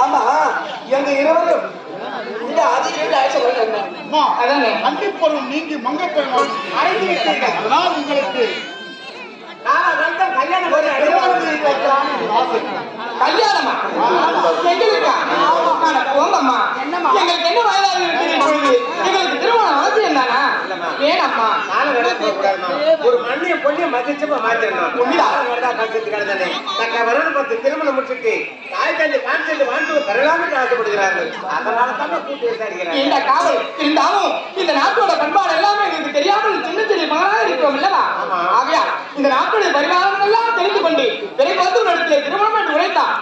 ஆமா எங்க இருவரும் அண்டிப்பொருள் நீங்கி மங்கப்பெருமாள் அடைந்து விட்டீர்கள். அதனால் உங்களுக்கு கல்யாணமா போங்கம்மா எங்களுக்கு என்ன வயதாக எங்களுக்கு திருமணம் அவசியம் தானா வேணாம்மா ஒரு மண்ணிய பொண்ணிய மதிச்சப்ப மாத்திரணும் திருமணம் முடிச்சுட்டு தாய்க்காண்டி கான்சென்ட் வாழ்ந்து பெறலாம்னு ஆசைப்படுகிறார்கள். அதனால தான் கூட்டி விசாரிக்கிறேன். இந்த காவல் இருந்தாலும் இந்த நாட்டோட பண்பாடு எல்லாமே எங்களுக்கு தெரியாமல் சின்ன சின்ன மகனாக இருக்கிறோம் இல்லவா? ஆகையா இந்த நாட்டுடைய பரிமாணங்கள் எல்லாம் தெரிந்து கொண்டு விரைவாக நடத்திய திருமணம் என்று உரைத்தார்.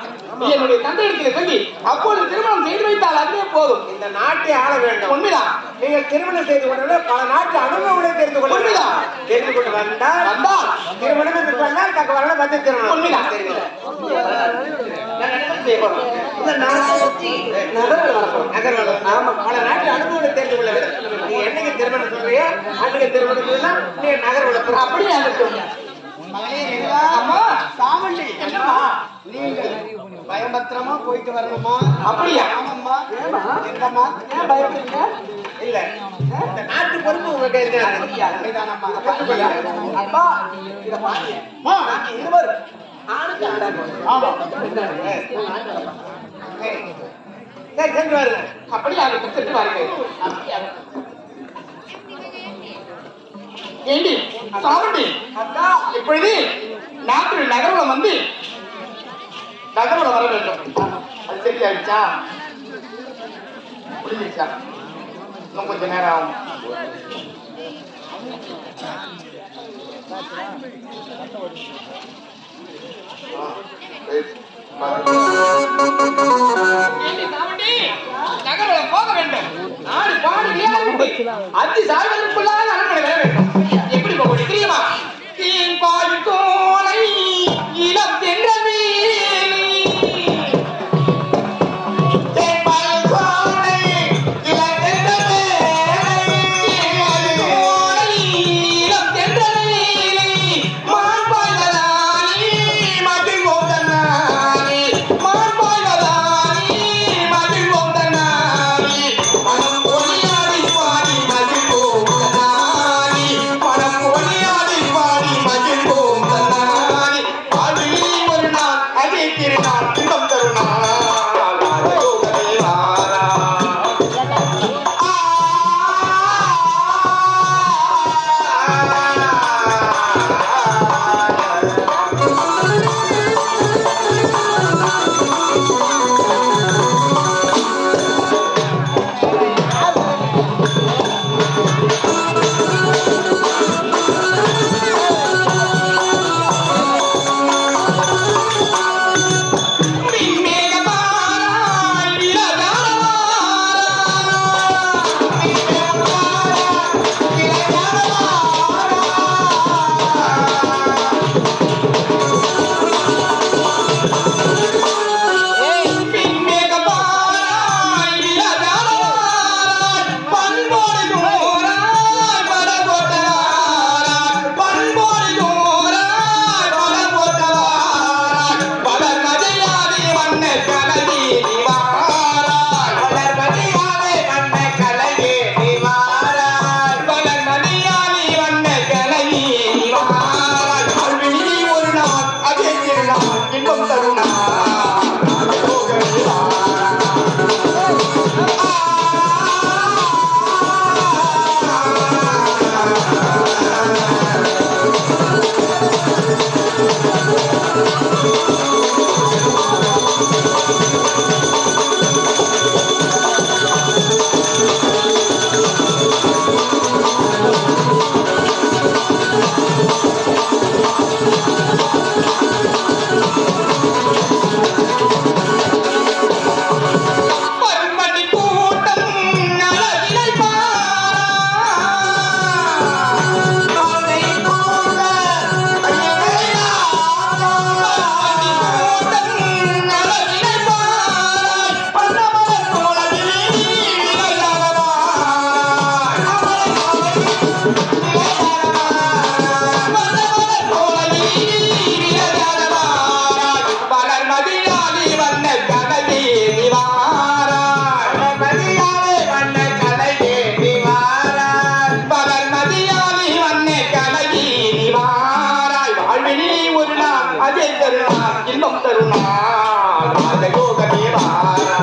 என்னுடைய தந்தையிடத்தில் சொல்லி அப்போது திருமணம் செய்து வைத்தால் அதுவே போதும். இந்த நாட்டை ஆள வேண்டும். உண்மைதான். நீங்கள் திருமணம் செய்து கொண்டு பல நாட்டு அனுபவங்களை தெரிந்து கொள்ள உண்மைதான். தெரிந்து கொண்டு வந்தால் திருமணம் என்று சொன்னால் தக்க வரல வந்து திருமணம். உண்மைதான். பல நாட்டு அனுபவங்களை தெரிந்து கொள்ள வேண்டும். நீ என்னைக்கு திருமணம் சொல்றியோ அன்னைக்கு திருமணம் சொன்னா நீ நகர் வளர்ப்பு அப்படியே ஆகட்டும். அம்மா சாமண்டி என்னம்மா நீங்க பயபத்திரமா போயிட்டு வரணுமா? அப்படியா? ஆமாம்மா. என்னம்மா ஏன் பயப்படுறீங்க? இல்ல இந்த நாட்டு பொறுப்பு உங்க கையில அப்பா இத பாருங்க இருவர் ஆணுக்கு ஆடாது. ஆமா சரி சென்று வருங்க. அப்படியே ஆகட்டும் சென்று வாருங்கள். ஏண்டி சாமண்டி அக்கா இப்பொழுது நாட்டில் நகர்வலம் வந்து நகர்வலம் வர வேண்டும். அது சரியாயிடுச்சா? முடிஞ்சிருச்சா? இன்னும் கொஞ்சம் நேரம் ஆகும். நகர்வலம் போக வேண்டும். நாடு பாடு அத்தி சாய்வதற்குள்ளாக அரண்மனை வர வேண்டும். எப்படி போக தெரியுமா? தீன் பால் கோலை இளம் தென்றல் சொன்னால் ராஜயோகமே வாரா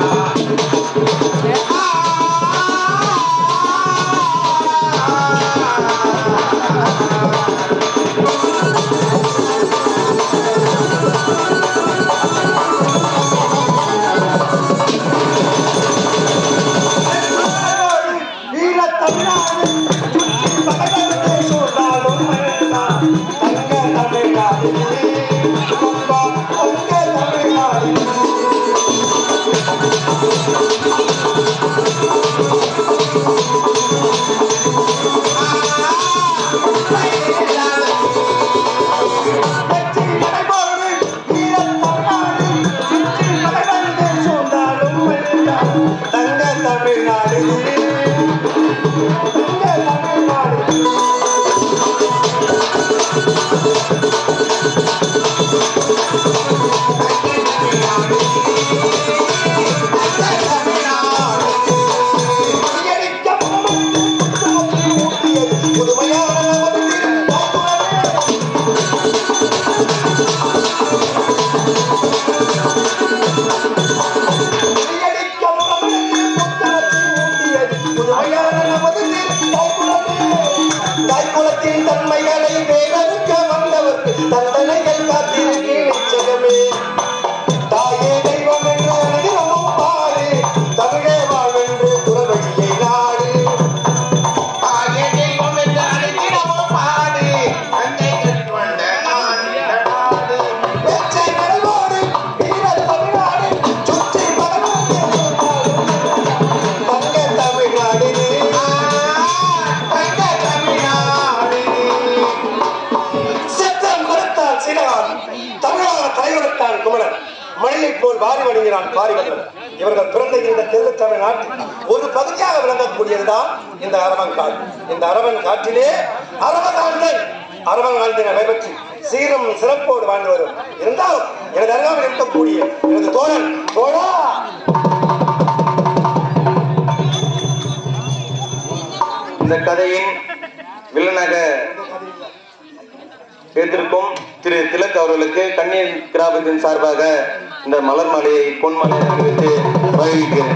இவர்கள் பிறந்த இந்த தெற்கு தமிழ்நாட்டில் ஒரு பகுதியாக விளங்கக்கூடியதுதான் இந்த அரவன் காடு. இந்த அரவன் காட்டிலே அரவன் வாழ்ந்தனை கைப்பற்றி சீரும் சிறப்போடு வாழ்ந்து வரும். இருந்தாலும் எனது அருகாமல் இருக்கக்கூடிய எனது தோழன் தோழா இந்த கதையின் வில்லனாக ஏற்றிருக்கும் திரு திலக் அவர்களுக்கு கண்ணீர் கிராமத்தின் சார்பாக இந்த மலர் மாலையை பொன் மாலையை அறிவித்து மகிழ்கிறேன்.